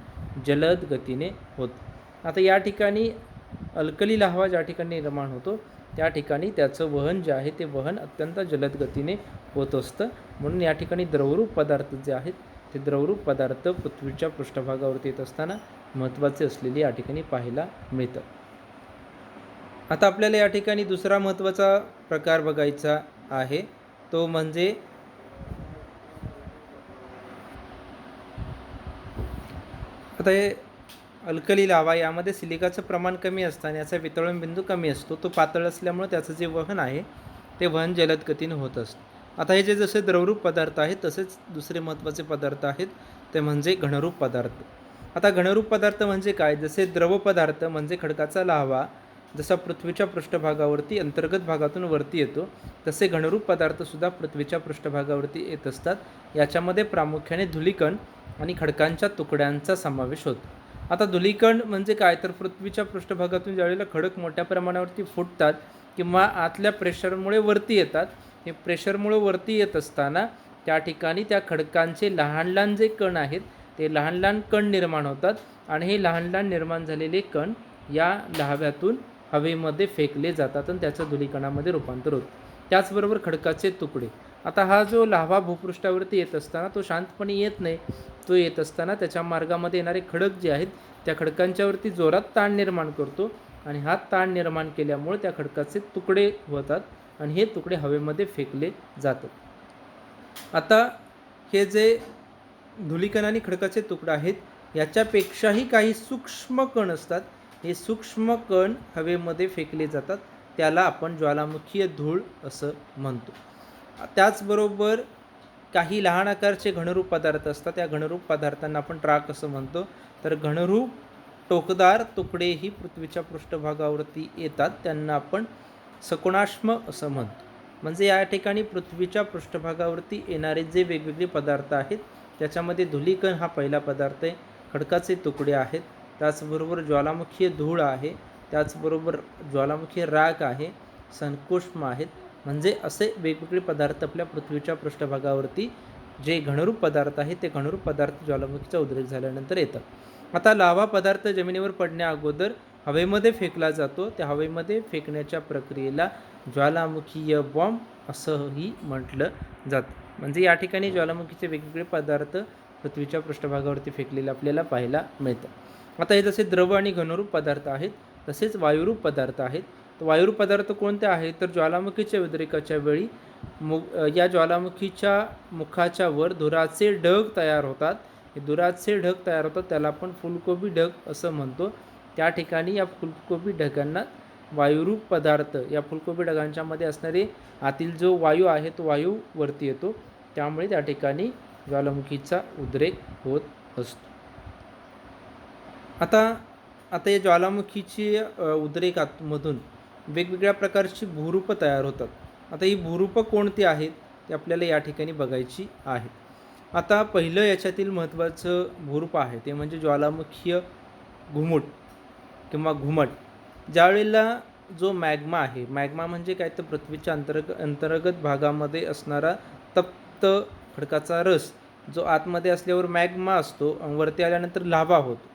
जलद गतीने होतं. आता या ठिकाणी अल्कली लाव्हा ज्या ठिकाणी निर्माण होतो त्या ठिकाणी त्याचं वहन जे आहे ते वहन अत्यंत जलद गतीने होत असतं, म्हणून या ठिकाणी द्रवरूप पदार्थ जे आहेत ते द्रवरूप पदार्थ पृथ्वीच्या पृष्ठभागावरती येत असताना महत्त्वाचे असलेले या ठिकाणी पाहायला मिळतं. आता आपल्याला या ठिकाणी दुसरा महत्त्वाचा प्रकार बघायचा आहे, तो म्हणजे आता हे अल्कली लाव्हा, यामध्ये सिलिकाचं प्रमाण कमी असतं आणि याचा वितळण बिंदू कमी असतो, तो पातळ असल्यामुळे त्याचं जे वहन आहे ते वहन जलद गतीने होत असतं. आता हे जे जसे द्रवरूप पदार्थ आहेत तसेच दुसरे महत्त्वाचे पदार्थ आहेत ते म्हणजे घनरूप पदार्थ. आता घनरूप पदार्थ म्हणजे काय, जसे द्रव पदार्थ म्हणजे खडकाचा लाव्हा जसा पृथ्वीच्या पृष्ठभागावरती अंतर्गत भागातून वरती येतो, तसे घनरूप पदार्थसुद्धा पृथ्वीच्या पृष्ठभागावरती येत असतात. याच्यामध्ये प्रामुख्याने धुलीकण आणि खडकांच्या तुकड्यांचा समावेश होतो. आता धुलीकण म्हणजे काय, तर पृथ्वीच्या पृष्ठभागातून ज्यावेळेला खडक मोठ्या प्रमाणावरती फुटतात किंवा आतल्या प्रेशरमुळे वरती येतात, हे प्रेशरमुळे वरती येत असताना त्या ठिकाणी त्या खडकांचे लहान लहान जे कण आहेत ते लहान लहान कण निर्माण होतात आणि हे लहान लहान निर्माण झालेले कण या लाव्यातून हवेमध्ये फेकले जातात आणि त्याचं धुलीकणामध्ये रूपांतर होतं. त्याचबरोबर खडकाचे तुकडे. आता हा जो लाव्हा भूपृष्ठावरती येत असताना तो शांतपणे येत नाही, तो येत असताना त्याच्या मार्गामध्ये येणारे खडक जे आहेत त्या खडकांच्यावरती जोरात ताण निर्माण करतो आणि हा ताण निर्माण केल्यामुळे त्या खडकाचे तुकडे होतात आणि हे तुकडे हवेमध्ये फेकले जातात. आता हे जे धुलीकण आणि खडकाचे तुकडे आहेत याच्यापेक्षाही काही सूक्ष्म कण असतात, हे सूक्ष्म कण हवेमध्ये फेकले जातात, त्याला आपण ज्वालामुखीय धूळ असं म्हणतो. त्याचबरोबर काही लहान आकारचे घनरूप पदार्थ असतात, त्या घनरूप पदार्थांना आपण ट्राक असं म्हणतो. तर घनरूप टोकदार तुकडेही पृथ्वीच्या पृष्ठभागावरती येतात, त्यांना आपण सकोणाश्म असं म्हणतो. म्हणजे या ठिकाणी पृथ्वीच्या पृष्ठभागावरती येणारे जे वेगवेगळे पदार्थ आहेत त्याच्यामध्ये धुलीकण हा पहिला पदार्थ आहे, खडकाचे तुकडे आहेत, त्याचबरोबर ज्वालामुखीय धूळ आहे, त्याचबरोबर ज्वालामुखीय राख आहे, संकोष्म आहेत. म्हणजे असे वेगवेगळे पदार्थ आपल्या पृथ्वीच्या पृष्ठभागावरती जे घनरूप पदार्थ आहेत ते घनरूप पदार्थ ज्वालामुखीचा उद्रेक झाल्यानंतर येतात. आता लाव्हा पदार्थ जमिनीवर पडण्या अगोदर हवेमध्ये फेकला जातो, त्या हवेमध्ये फेकण्याच्या प्रक्रियेला ज्वालामुखीय बॉम्ब असंही म्हटलं जातं. म्हणजे या ठिकाणी ज्वालामुखीचे वेगवेगळे पदार्थ पृथ्वीच्या पृष्ठभागावरती फेकलेले आपल्याला पाहायला मिळतं. आता हे जसे द्रव आणि घनरूप पदार्थ आहेत तसेच वायुरूप पदार्थ आहेत. तर वायुरूप पदार्थ कोणते आहेत, तर ज्वालामुखीच्या उद्रेकाच्या वेळी या ज्वालामुखीच्या मुखाच्या वर धुराचे ढग तयार होतात. हे धुराचे ढग तयार होतात त्याला आपण फुलकोबी ढग असं म्हणतो. त्या ठिकाणी या फुलकोबी ढगांना वायुरूप पदार्थ, या फुलकोबी ढगांच्या मध्ये असणारे आतील जो वायू आहे तो वायू वरती येतो, त्यामुळे त्या ठिकाणी ज्वालामुखीचा उद्रेक होत असतो. आता या ज्वालामुखीची उद्रेकामधून वेगवेगळ्या प्रकारची भूरूपं तयार होतात. आता ही भूरूपं कोणती आहेत ते आपल्याला या ठिकाणी बघायची आहेत. आता पहिलं याच्यातील महत्त्वाचं भूरूप आहे ते म्हणजे ज्वालामुखीय घुमुट किंवा घुमट. ज्यावेळेला जो मॅग्मा आहे, मॅग्मा म्हणजे काय तर पृथ्वीच्या अंतर्गत भागामध्ये असणारा तप्त खडकाचा रस, जो आतमध्ये असल्यावर मॅग्मा असतो आणि वरती आल्यानंतर लाव्हा होतो.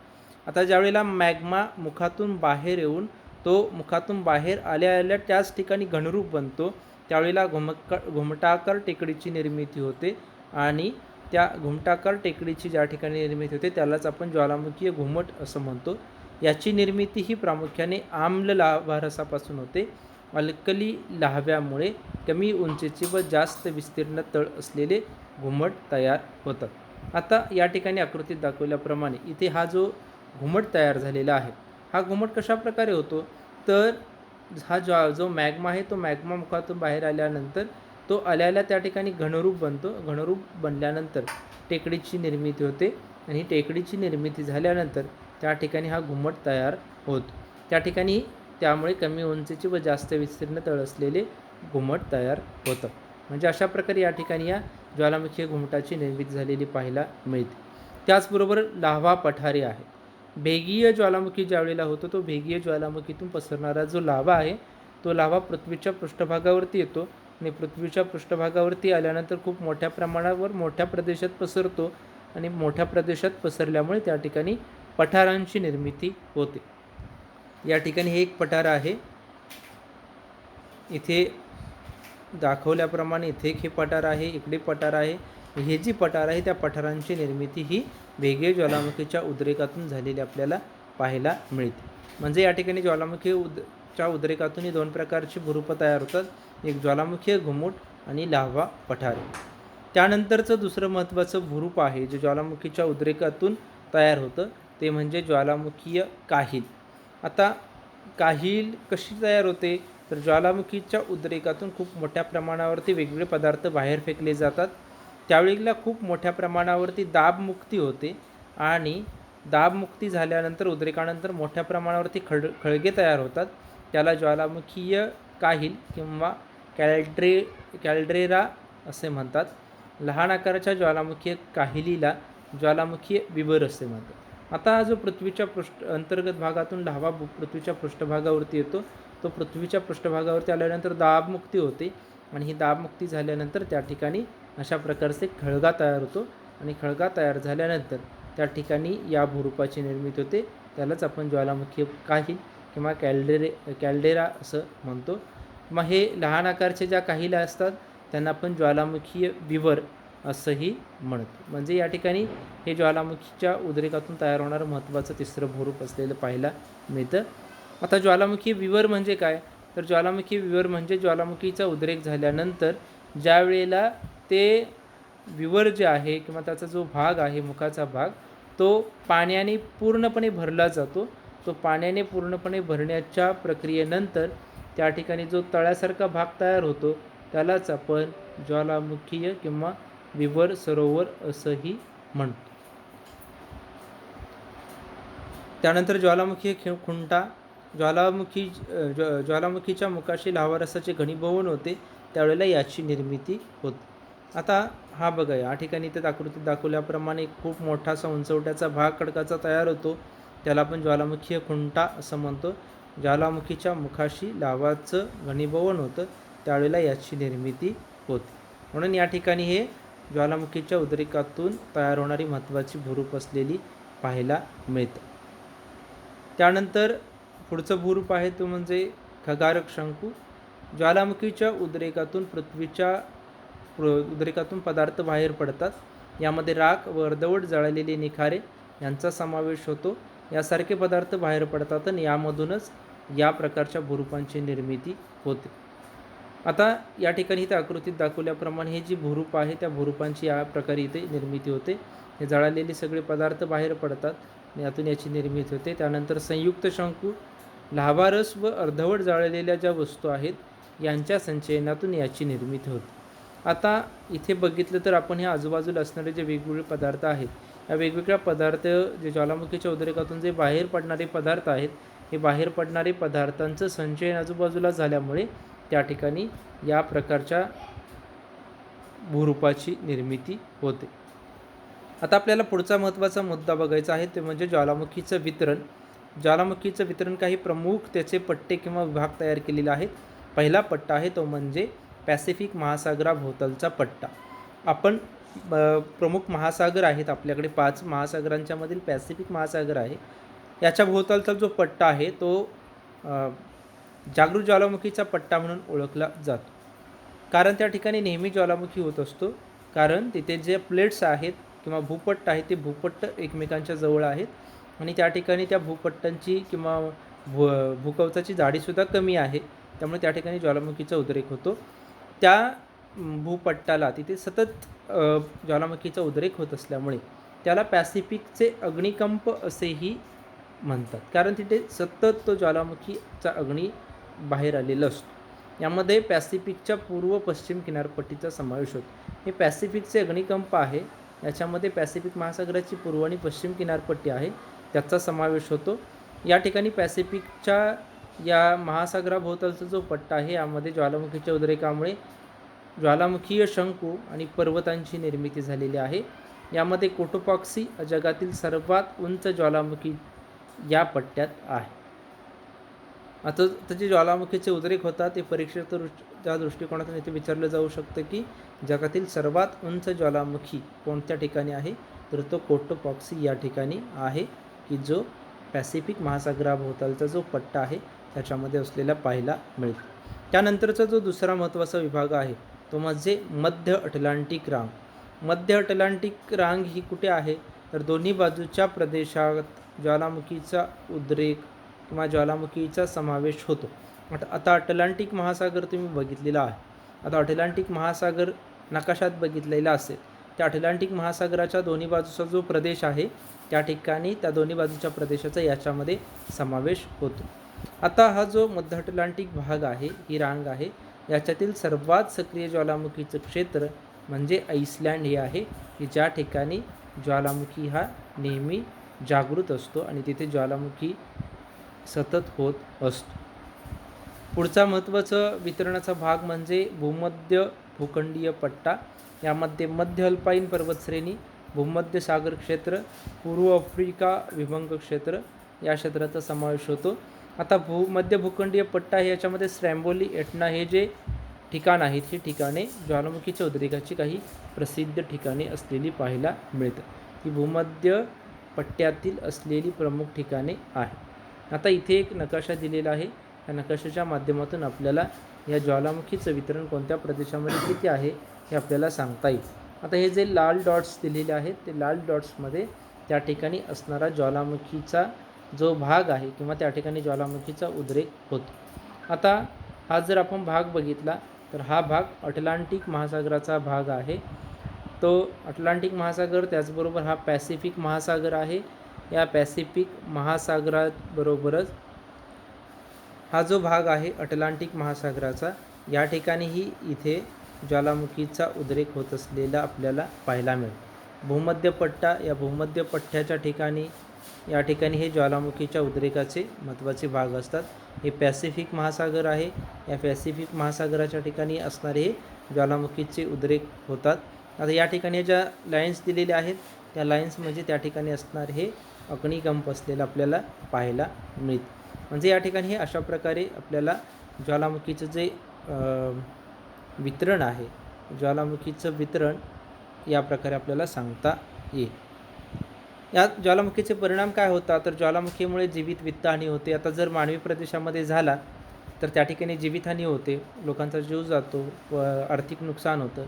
आता ज्यावेळेला मॅग्मा मुखातून बाहेर येऊन तो मुखातून बाहेर आल्या आल्या त्याच ठिकाणी घनरूप बनतो, त्यावेळेला घुमटाकार टेकडीची निर्मिती होते आणि त्या घुमटाकार टेकडीची ज्या ठिकाणी निर्मिती होते त्यालाच आपण ज्वालामुखीय घुमट असं म्हणतो. याची निर्मिती ही प्रामुख्याने आम्ल लाव्हारसापासून होते. अल्कली लाव्यामुळे कमी उंचीचे व जास्त विस्तीर्ण तळ असलेले घुमट तयार होतात. आता या ठिकाणी आकृतीत दाखवल्याप्रमाणे इथे हा जो घुमट तयार झालेला आहे, हा घुमट कशा प्रकारे होतो, तर हा जो मॅग्मा आहे तो मॅग्मा मुखातून बाहेर आल्यानंतर तो आल्याला त्या ठिकाणी घनरूप बनतो. घनरूप बनल्यानंतर टेकडीची निर्मिती होते आणि टेकडीची निर्मिती झाल्यानंतर त्या ठिकाणी हा घुमट तयार होतो. त्या ठिकाणी त्यामुळे कमी उंचीचे व जास्त विस्तीर्ण तळ असलेले घुमट तयार होतं. म्हणजे अशा प्रकारे या ठिकाणी या ज्वालामुखीय घुमटाची निर्मिती झालेली पाहायला मिळते. त्याचबरोबर लाव्हा पठारे आहे. भेगीय ज्वालामुखी ज्यावेळेला होतो तो भेगीय ज्वालामुखीतून पसरणारा जो लाव्हा आहे तो लाव्हा पृथ्वीच्या पृष्ठभागावरती येतो आणि पृथ्वीच्या पृष्ठभागावरती आल्यानंतर खूप मोठ्या प्रमाणावर मोठ्या प्रदेशात पसरतो आणि मोठ्या प्रदेशात पसरल्यामुळे त्या ठिकाणी पठारांची निर्मिती होते. या ठिकाणी हे एक पठार आहे, इथे दाखवल्याप्रमाणे इथे एक हे पठार आहे, इकडे पठार आहे. हे जी पठार आहे त्या पठारांची निर्मिती ही भेगीय ज्वालामुखीच्या उद्रेकातून झालेली आपल्याला पाहायला मिळते. म्हणजे या ठिकाणी ज्वालामुखीच्या उद्रेकातूनही दोन प्रकारची भूरूपं तयार होतात, एक ज्वालामुखीय घुमट आणि लाव्हा पठारे. त्यानंतरचं दुसरं महत्त्वाचं भूरूप आहे जे ज्वालामुखीच्या उद्रेकातून तयार होतं ते म्हणजे ज्वालामुखीय काहील. आता काहील कशी तयार होते, तर ज्वालामुखीच्या उद्रेकातून खूप मोठ्या प्रमाणावरती वेगवेगळे पदार्थ बाहेर फेकले जातात. त्यावेळेला खूप मोठ्या प्रमाणावरती दाबमुक्ती होते आणि दाबमुक्ती झाल्यानंतर उद्रेकानंतर मोठ्या प्रमाणावरती खळगे तयार होतात. त्याला ज्वालामुखीय काहील किंवा कॅल्ड्रेरा असे म्हणतात. लहान आकाराच्या ज्वालामुखीय काहिलीला ज्वालामुखीय विवर असे म्हणतात. आता जो पृथ्वीच्या अंतर्गत भागातून लाव्हा पृथ्वीच्या पृष्ठभागावरती येतो, तो पृथ्वीच्या पृष्ठभागावरती आल्यानंतर दाबमुक्ती होते आणि ही दाबमुक्ती झाल्यानंतर त्या ठिकाणी अशा प्रकारचे खळगा तयार होतो आणि खळगा तयार झाल्यानंतर त्या ठिकाणी या भूरूपाची निर्मिती होते. त्यालाच आपण ज्वालामुखीय काहील किंवा कॅल्डेरा असं म्हणतो. मग हे लहान आकारचे ज्या काहिल्या असतात त्यांना आपण ज्वालामुखीय विवर असंही म्हणतो. म्हणजे या ठिकाणी हे ज्वालामुखीच्या उद्रेकातून तयार होणारं महत्त्वाचं तिसरं भूरूप असलेलं पाहायला मिळतं. आता ज्वालामुखी विवर म्हणजे काय, तर ज्वालामुखी विवर म्हणजे ज्वालामुखीचा उद्रेक झाल्यानंतर ज्या वेळेला ते विवर जे आहे किंवा त्याचा जो भाग आहे मुखाचा भाग तो पाण्याने पूर्णपणे भरला जातो. तो पाण्याने पूर्णपणे भरण्याच्या प्रक्रियेनंतर त्या ठिकाणी जो तळ्यासारखा भाग तयार होतो त्यालाच आपण ज्वालामुखीय किंवा विवर सरोवर असंही म्हणतो. त्यानंतर ज्वालामुखीय खुंटा. ज्वालामुखीच्या मुखाशी लाव्हारसाचे घनीभवन होते त्यावेळेला याची निर्मिती होते. आता हा बघा या ठिकाणी ते आकृतीत दाखवल्याप्रमाणे खूप मोठा असा उंचवट्याचा भाग खडकाचा तयार होतो, त्याला आपण ज्वालामुखीय खुंटा असं म्हणतो. ज्वालामुखीच्या मुखाशी लाव्हाचं घनीभवन होतं त्यावेळेला याची निर्मिती होते. म्हणून या ठिकाणी हे ज्वालामुखीच्या उद्रेकातून तयार होणारी महत्त्वाची भूरूप असलेली पाहायला मिळतं. त्यानंतर पुढचं भूरूप आहे तो म्हणजे खगारक शंकू. ज्वालामुखीच्या उद्रेकातून उद्रेकातून पदार्थ बाहेर पडतात. यामध्ये राख व अर्धवट जळलेले निखारे यांचा समावेश होतो. यासारखे पदार्थ बाहेर पडतात आणि यामधूनच या प्रकारच्या भूरूपांची निर्मिती होते. आता या ठिकाणी इथे आकृतीत दाखवल्याप्रमाणे हे जी भूरूप आहे त्या भूरूपांची या प्रकारे इथे निर्मिती होते. हे जळालेले सगळे पदार्थ बाहेर पडतात आणि यातून याची निर्मिती होते. त्यानंतर संयुक्त शंकू. लाव्हारस व अर्धवट जाळलेल्या ज्या वस्तू आहेत यांच्या संचयनातून याची निर्मिती होते. आता इथे बघितलं तर आपण हे आजूबाजूला असणारे जे वेगवेगळे पदार्थ आहेत या वेगवेगळ्या पदार्थ जे ज्वालामुखीच्या उद्रेकातून जे बाहेर पडणारे पदार्थ आहेत हे बाहेर पडणारे पदार्थांचं संचयन आजूबाजूला झाल्यामुळे त्या ठिकाणी या प्रकारच्या भूरूपाची निर्मिती होते. आता आपल्याला पुढचा महत्त्वाचा मुद्दा बघायचा आहे ते म्हणजे ज्वालामुखीचं वितरण. ज्वालामुखीचं वितरण काही प्रमुख त्याचे पट्टे किंवा विभाग तयार केलेले आहेत. पहिला पट्टा आहे तो म्हणजे पॅसिफिक महासागराभोवतालचा पट्टा. आपण प्रमुख महासागर आहेत आपल्याकडे 5 महासागरांच्या मधील पॅसिफिक महासागर आहे. याच्या भोवतालचा जो पट्टा आहे तो जागृत ज्वालामुखीचा पट्टा म्हणून ओळखला जातो. कारण त्या ठिकाणी नेहमी ज्वालामुखी होत असतो. कारण तिथे जे प्लेट्स आहेत किंवा भूपट्ट आहे ते भूपट्ट एकमेकांच्या जवळ आहेत आणि त्या ठिकाणी त्या भूपट्टांची किंवा भूकवचाची जाडीसुद्धा कमी आहे. त्यामुळे त्या ठिकाणी ज्वालामुखीचा उद्रेक होतो. त्या भूपट्टाला तिथे सतत ज्वालामुखीचा उद्रेक होत असल्यामुळे त्याला पॅसिफिकचे अग्निकंप असेही म्हणतात. कारण तिथे सतत तो ज्वालामुखीचा अग्नी बाहेर आलेला असतो. यामध्ये पॅसिफिकच्या पूर्व पश्चिम किनारपट्टीचा समावेश होतो. हे पॅसिफिकचे अग्निकंप आहे. याच्यामध्ये पॅसिफिक महासागराची पूर्व आणि पश्चिम किनारपट्टी आहे त्याचा समावेश होतो. या ठिकाणी पॅसिफिकच्या या महासागराभोवतालचा जो पट्टा आहे यामध्ये ज्वालामुखीच्या उद्रेकामुळे ज्वालामुखीय शंकू आणि पर्वतांची निर्मिती झालेली आहे. यामध्ये कोटोपॉक्सी जगातील सर्वात उंच ज्वालामुखी या पट्ट्यात आहे. आता त्याचे ज्वालामुखीचे उद्रेक होतात ते परीक्षेच्या दृष्टिकोनातून इथे विचारलं जाऊ शकतं की जगातील सर्वात उंच ज्वालामुखी कोणत्या ठिकाणी आहे, तर तो कोटोपॉक्सी या ठिकाणी आहे की जो पॅसिफिक महासागराभोवतालचा जो पट्टा आहे त्याच्यामध्ये असलेला पाहायला मिळतो. त्यानंतरचा जो दुसरा महत्त्वाचा विभाग आहे तो म्हणजे मध्य अटलांटिक रांग. मध्य अटलांटिक रांग ही कुठे आहे, तर दोन्ही बाजूच्या प्रदेशात ज्वालामुखीचा उद्रेक किंवा ज्वालामुखीचा समावेश होतो. आता अटलांटिक महासागर तुम्ही बघितलेला आहे. आता अटलांटिक महासागर नकाशात बघितलेला असेल त्या अटलांटिक महासागराच्या दोन्ही बाजूचा जो प्रदेश आहे त्या ठिकाणी त्या दोन्ही बाजूच्या प्रदेशाचा याच्यामध्ये समावेश होतो. आता हा जो मध्य अटलांटिक भाग आहे ही रांग आहे याच्यातील सर्वात सक्रिय ज्वालामुखीचं क्षेत्र म्हणजे आईसलँड हे आहे की ज्या ठिकाणी ज्वालामुखी हा नेहमी जागृत असतो आणि तिथे ज्वालामुखी सतत होत असतो. पुढचा महत्त्वाचा वितरणाचा भाग म्हणजे भूमध्य भूखंडीय पट्टा. यामध्ये मध्य अल्पाईन पर्वतश्रेणी, भूमध्य सागर क्षेत्र, पूर्व आफ्रिका विभंग क्षेत्र या क्षेत्राचा समावेश होतो. आता मध्य भूखंडीय पट्टा हे याच्यामध्ये स्ट्रॅम्बोली, एटना हे जे ठिकाण आहेत ही ठिकाणे ज्वालामुखीच्या उद्रेकाची काही प्रसिद्ध ठिकाणे असलेली पाहायला मिळतात. ही भूमध्य पट्ट्यातील असलेली प्रमुख ठिकाणे आहेत. आता इथे एक नकाशा दिलेला आहे. या नकाशाच्या माध्यमातून आपल्याला या ज्वालामुखीचं वितरण कोणत्या प्रदेशामध्ये किती आहे हे आपल्याला सांगता येईल. आता हे जे लाल डॉट्स दिलेले आहेत ते लाल डॉट्समध्ये त्या ठिकाणी असणारा ज्वालामुखीचा जो भाग आहे किंवा त्या ठिकाणी ज्वालामुखीचा उद्रेक होतो. आता हा जर आपण भाग बघितला तर हा भाग अटलांटिक महासागराचा भाग आहे. तो अटलांटिक महासागर त्याचबरोबर हा पॅसिफिक महासागर आहे. या पॅसिफिक महासागराबरोबरच हा जो भाग आहे अटलांटिक महासागराचा या ठिकाणीही इथे ज्वालामुखीचा उद्रेक होत असलेला आपल्याला पाहायला मिळेल. भूमध्य पट्टा या भूमध्य पट्ट्याच्या ठिकाणी या ठिकाणी हे ज्वालामुखीच्या उद्रेकाचे महत्त्वाचे भाग असतात. हे पॅसिफिक महासागर आहे. या पॅसिफिक महासागराच्या ठिकाणी असणारे हे ज्वालामुखीचे उद्रेक होतात. आता या ठिकाणी ज्या लाईन्स दिलेल्या आहेत त्या लाईन्स म्हणजे त्या ठिकाणी असणारे हे अग्निकंप असलेलं आपल्याला पाहायला मिळतं. म्हणजे या ठिकाणी हे अशा प्रकारे आपल्याला ज्वालामुखीचं जे वितरण आहे ज्वालामुखीचं वितरण या प्रकारे आपल्याला सांगता येईल. या ज्वालामुखीचे परिणाम काय होतात, तर ज्वालामुखीमुळे जीवित वित्तहानी होते. आता जर मानवी प्रदेशामध्ये झाला तर त्या ठिकाणी जीवितहानी होते, लोकांचा जीव जातो व आर्थिक नुकसान होतं.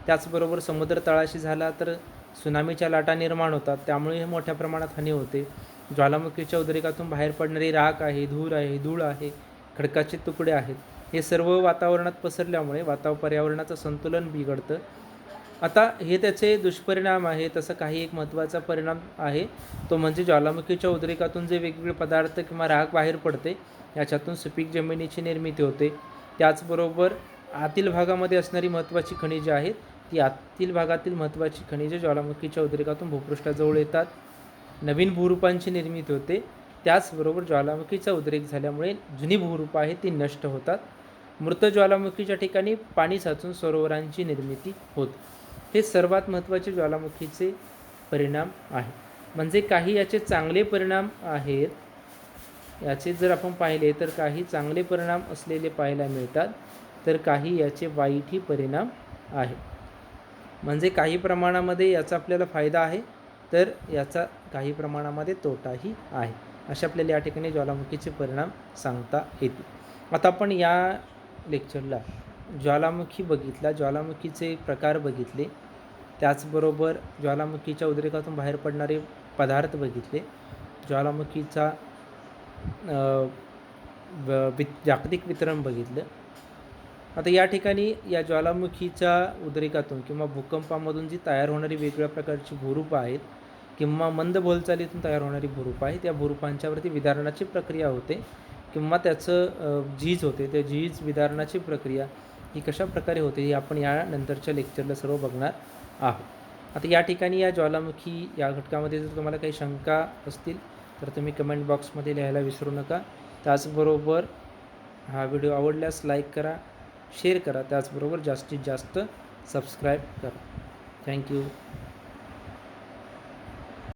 त्याचबरोबर समुद्र तळाशी झाला तर सुनामीच्या लाटा निर्माण होतात, त्यामुळे मोठ्या प्रमाणात हानी होते. ज्वालामुखीच्या उद्रेकातून बाहेर पडणारी राख आहे, धूळ आहे, खडकाचे तुकडे आहेत, हे सर्व वातावरणात पसरल्यामुळे पर्यावरणाचं संतुलन बिघडतं. आता हे त्याचे दुष्परिणाम आहे. तसं काही एक महत्त्वाचा परिणाम आहे तो म्हणजे ज्वालामुखीच्या उद्रेकातून जे वेगवेगळे पदार्थ किंवा राख बाहेर पडते याच्यातून सुपीक जमिनीची निर्मिती होते. त्याचबरोबर आतील भागामध्ये असणारी महत्त्वाची खनिजे आहेत ती आतील भागातील महत्त्वाची खनिजे ज्वालामुखीच्या उद्रेकातून भूपृष्ठाजवळ येतात, नवीन भूरूपांची निर्मिती होते. त्याचबरोबर ज्वालामुखीचा उद्रेक झाल्यामुळे जुनी भूरूपं आहेत ती नष्ट होतात. मृत ज्वालामुखीच्या ठिकाणी पाणी साचून सरोवरांची निर्मिती होते. हे सर्वात महत्त्वाचे ज्वालामुखीचे परिणाम आहे. म्हणजे काही याचे चांगले परिणाम आहेत, याचे जर आपण पाहिले तर काही चांगले परिणाम असलेले पाहायला मिळतात, तर काही याचे वाईटही परिणाम आहे. म्हणजे काही प्रमाणामध्ये याचा आपल्याला फायदा आहे, तर याचा काही प्रमाणामध्ये तोटाही आहे. असे आपल्याला या ठिकाणी ज्वालामुखीचे परिणाम सांगता येतील. आता आपण या लेक्चरला ज्वालामुखी बघितला, ज्वालामुखीचे प्रकार बघितले, त्याचबरोबर ज्वालामुखीच्या उद्रेकातून बाहेर पडणारे पदार्थ बघितले, ज्वालामुखीचा जागतिक वितरण बघितलं. आता या ठिकाणी या ज्वालामुखीच्या उद्रेकातून किंवा भूकंपामधून जी तयार होणारी वेगवेगळ्या प्रकारची भूरूपं आहेत किंवा मंद बोलचालीतून तयार होणारी भूरूपं आहेत, त्या भूरूपांच्यावरती विदारणाची प्रक्रिया होते किंवा त्याचं झीज होते. त्या झीज विदारणाची प्रक्रिया ही कशा प्रकारे होते ही आपण या नंतरच्या लेक्चरला सर्व बघणार आहोत. आता या ठिकाणी या ज्वालामुखी या घटकामध्ये जर तुम्हाला काही शंका असतील तर तुम्ही कमेंट बॉक्समध्ये लिहायला विसरू नका. त्याचबरोबर हा व्हिडिओ आवडल्यास लाईक करा, शेअर करा, त्याचबरोबर जास्तीत जास्त सबस्क्राईब करा. थँक्यू.